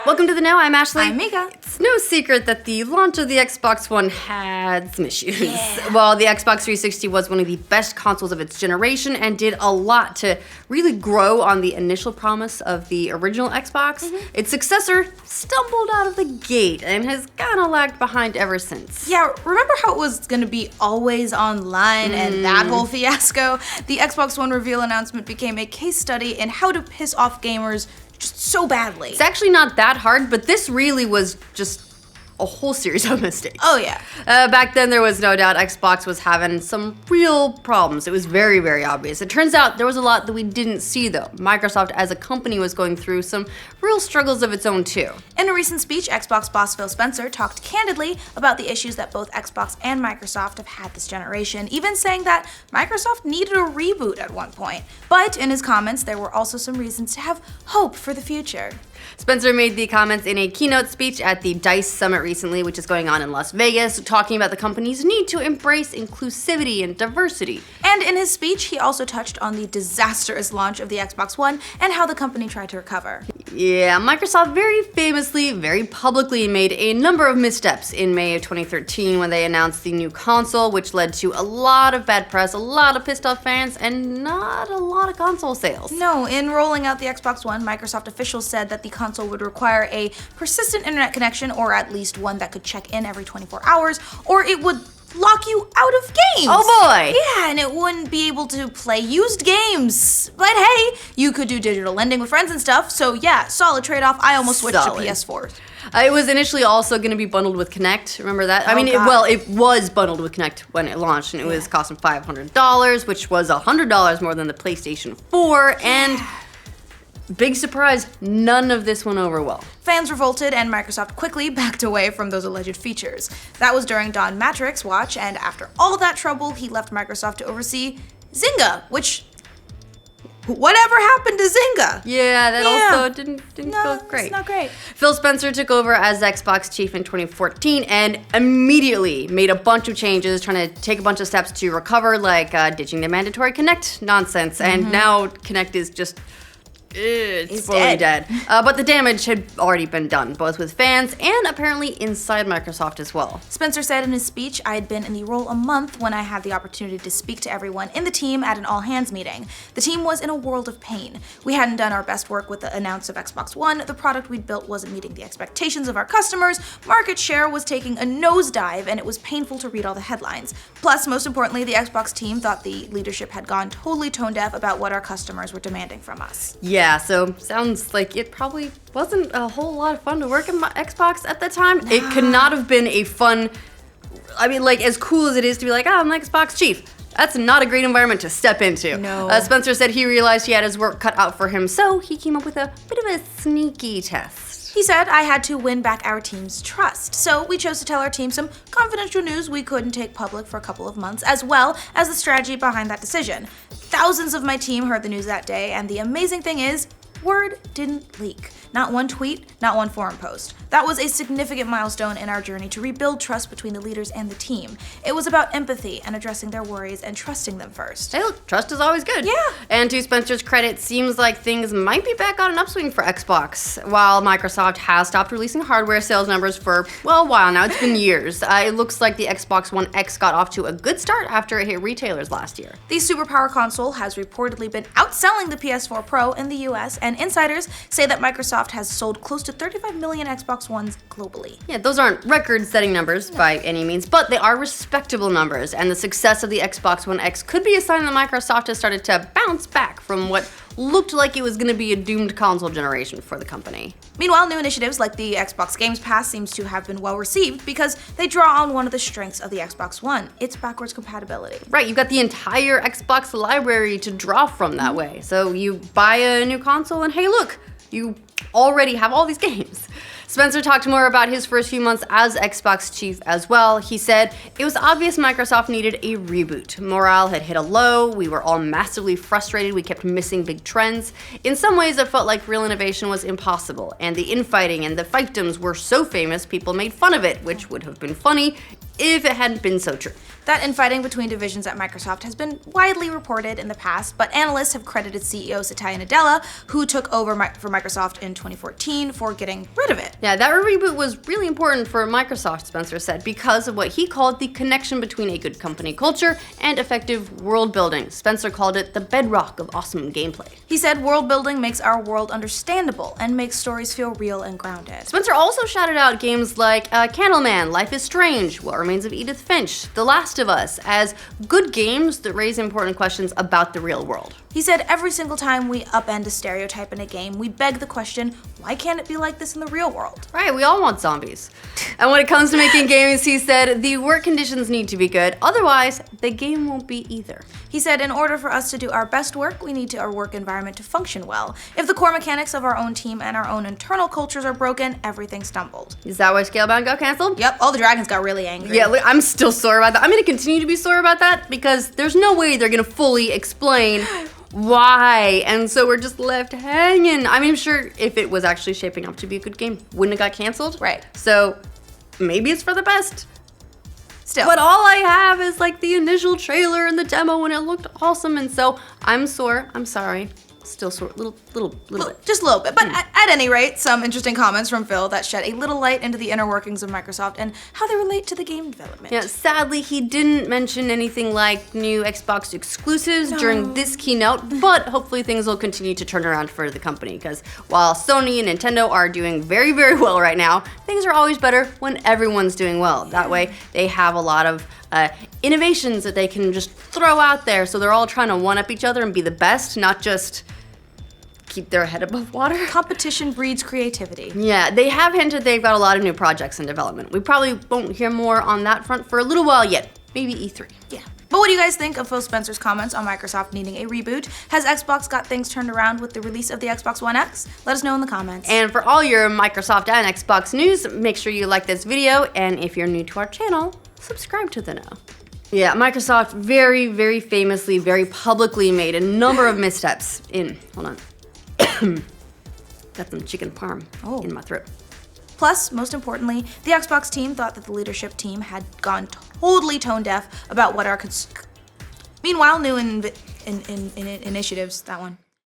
Welcome to the Know. I'm Ashley. I'm Mica. It's no secret that the launch of the Xbox One had some issues. Yeah. Well, the Xbox 360 was one of the best consoles of its generation and did a lot to really grow on the initial promise of the original Xbox. Its successor stumbled out of the gate and has kind of lagged behind ever since. Yeah, remember how it was going to be always online and that whole fiasco? The Xbox One reveal announcement became a case study in how to piss off gamers just so badly. It's actually not that hard, but this really was just a whole series of mistakes. Oh, yeah. Back then, there was no doubt Xbox was having some real problems. It was very, very obvious. It turns out there was a lot that we didn't see, though. Microsoft as a company was going through some real struggles of its own, too. In a recent speech, Xbox boss Phil Spencer talked candidly about the issues that both Xbox and Microsoft have had this generation, even saying that Microsoft needed a reboot at one point. But in his comments, there were also some reasons to have hope for the future. Spencer made the comments in a keynote speech at the DICE Summit recently, which is going on in Las Vegas, talking about the company's need to embrace inclusivity and diversity. And in his speech, he also touched on the disastrous launch of the Xbox One and how the company tried to recover. Yeah, Microsoft very famously, very publicly made a number of missteps in May of 2013 when they announced the new console, which led to a lot of bad press, a lot of pissed off fans, and not a lot of console sales. No, in rolling out the Xbox One, Microsoft officials said that the console would require a persistent internet connection, or at least one that could check in every 24 hours, or it would lock you out of games. Oh boy! Yeah, and it wouldn't be able to play used games. But hey, you could do digital lending with friends and stuff, so yeah, solid trade-off. I almost switched to PS4. It was initially also going to be bundled with Kinect. Remember that? It was bundled with Kinect when it launched, and it was costing $500, which was $100 more than the PlayStation 4, and big surprise, none of this went over well. Fans revolted, and Microsoft quickly backed away from those alleged features. That was during Don Matrick's watch, and after all that trouble, he left Microsoft to oversee Zynga, which... whatever happened to Zynga? Yeah, that also didn't go great. It's not great. Phil Spencer took over as Xbox chief in 2014 and immediately made a bunch of changes, trying to take a bunch of steps to recover, like ditching the mandatory Kinect nonsense. And now Kinect is just... it's fully dead. But the damage had already been done, both with fans and apparently inside Microsoft as well. Spencer said in his speech, I had been in the role a month when I had the opportunity to speak to everyone in the team at an all-hands meeting. The team was in a world of pain. We hadn't done our best work with the announce of Xbox One, the product we'd built wasn't meeting the expectations of our customers, market share was taking a nosedive, and it was painful to read all the headlines. Plus, most importantly, the Xbox team thought the leadership had gone totally tone-deaf about what our customers were demanding from us. Yeah, so sounds like it probably wasn't a whole lot of fun to work in Xbox at the time. No. It could not have been a fun, as cool as it is to be like, I'm the Xbox chief. That's not a great environment to step into. No. Spencer said he realized he had his work cut out for him, so he came up with a bit of a sneaky test. He said, I had to win back our team's trust. So we chose to tell our team some confidential news we couldn't take public for a couple of months, as well as the strategy behind that decision. Thousands of my team heard the news that day, and the amazing thing is, word didn't leak. Not one tweet, not one forum post. That was a significant milestone in our journey to rebuild trust between the leaders and the team. It was about empathy and addressing their worries and trusting them first. Hey look, trust is always good. Yeah. And to Spencer's credit, seems like things might be back on an upswing for Xbox. While Microsoft has stopped releasing hardware sales numbers for, well, a while now, it's been years. It looks like the Xbox One X got off to a good start after it hit retailers last year. The superpower console has reportedly been outselling the PS4 Pro in the US, and insiders say that Microsoft has sold close to 35 million Xbox Ones globally. Yeah, those aren't record-setting numbers by any means, but they are respectable numbers, and the success of the Xbox One X could be a sign that Microsoft has started to bounce back from what looked like it was going to be a doomed console generation for the company. Meanwhile, new initiatives like the Xbox Games Pass seems to have been well received because they draw on one of the strengths of the Xbox One, its backwards compatibility. Right, you've got the entire Xbox library to draw from that way. So you buy a new console and hey look, you already have all these games. Spencer talked more about his first few months as Xbox chief as well. He said, it was obvious Microsoft needed a reboot. Morale had hit a low, we were all massively frustrated, we kept missing big trends. In some ways it felt like real innovation was impossible, and the infighting and the fiefdoms were so famous people made fun of it, which would have been funny if it hadn't been so true. That infighting between divisions at Microsoft has been widely reported in the past, but analysts have credited CEO Satya Nadella, who took over for Microsoft in 2014, for getting rid of it. Yeah, that reboot was really important for Microsoft, Spencer said, because of what he called the connection between a good company culture and effective world building. Spencer called it the bedrock of awesome gameplay. He said world building makes our world understandable and makes stories feel real and grounded. Spencer also shouted out games like Candleman, Life is Strange, What Remains of Edith Finch, The Last of Us as good games that raise important questions about the real world. He said every single time we upend a stereotype in a game, we beg the question, why can't it be like this in the real world? Right, we all want zombies. And when it comes to making games, he said the work conditions need to be good, otherwise the game won't be either. He said in order for us to do our best work, we need our work environment to function well. If the core mechanics of our own team and our own internal cultures are broken, everything stumbled. Is that why Scalebound got canceled? Yep, all the dragons got really angry. Yeah, I'm still sore about that. I'm gonna continue to be sore about that because there's no way they're gonna fully explain why, and so we're just left hanging. I mean, I'm sure if it was actually shaping up to be a good game, wouldn't have got canceled. Right. So maybe it's for the best. Still. But all I have is like the initial trailer and the demo, and it looked awesome, and so I'm sore. I'm sorry. Still sore, little bit. Just a little bit. But at any rate, some interesting comments from Phil that shed a little light into the inner workings of Microsoft and how they relate to the game development. Yeah, sadly, he didn't mention anything like new Xbox exclusives during this keynote, but hopefully things will continue to turn around for the company, because while Sony and Nintendo are doing very, very well right now, things are always better when everyone's doing well. That way, they have a lot of innovations that they can just throw out there, so they're all trying to one-up each other and be the best, not just keep their head above water. Competition breeds creativity. Yeah, they have hinted they've got a lot of new projects in development. We probably won't hear more on that front for a little while yet. Maybe E3. Yeah. But what do you guys think of Phil Spencer's comments on Microsoft needing a reboot? Has Xbox got things turned around with the release of the Xbox One X? Let us know in the comments. And for all your Microsoft and Xbox news, make sure you like this video, and if you're new to our channel, subscribe to the know. Yeah, Microsoft very, very famously, very publicly made a number of missteps in, hold on. Got some chicken parm in my throat. Plus, most importantly, the Xbox team thought that the leadership team had gone totally tone deaf about what our meanwhile, new initiatives, that one.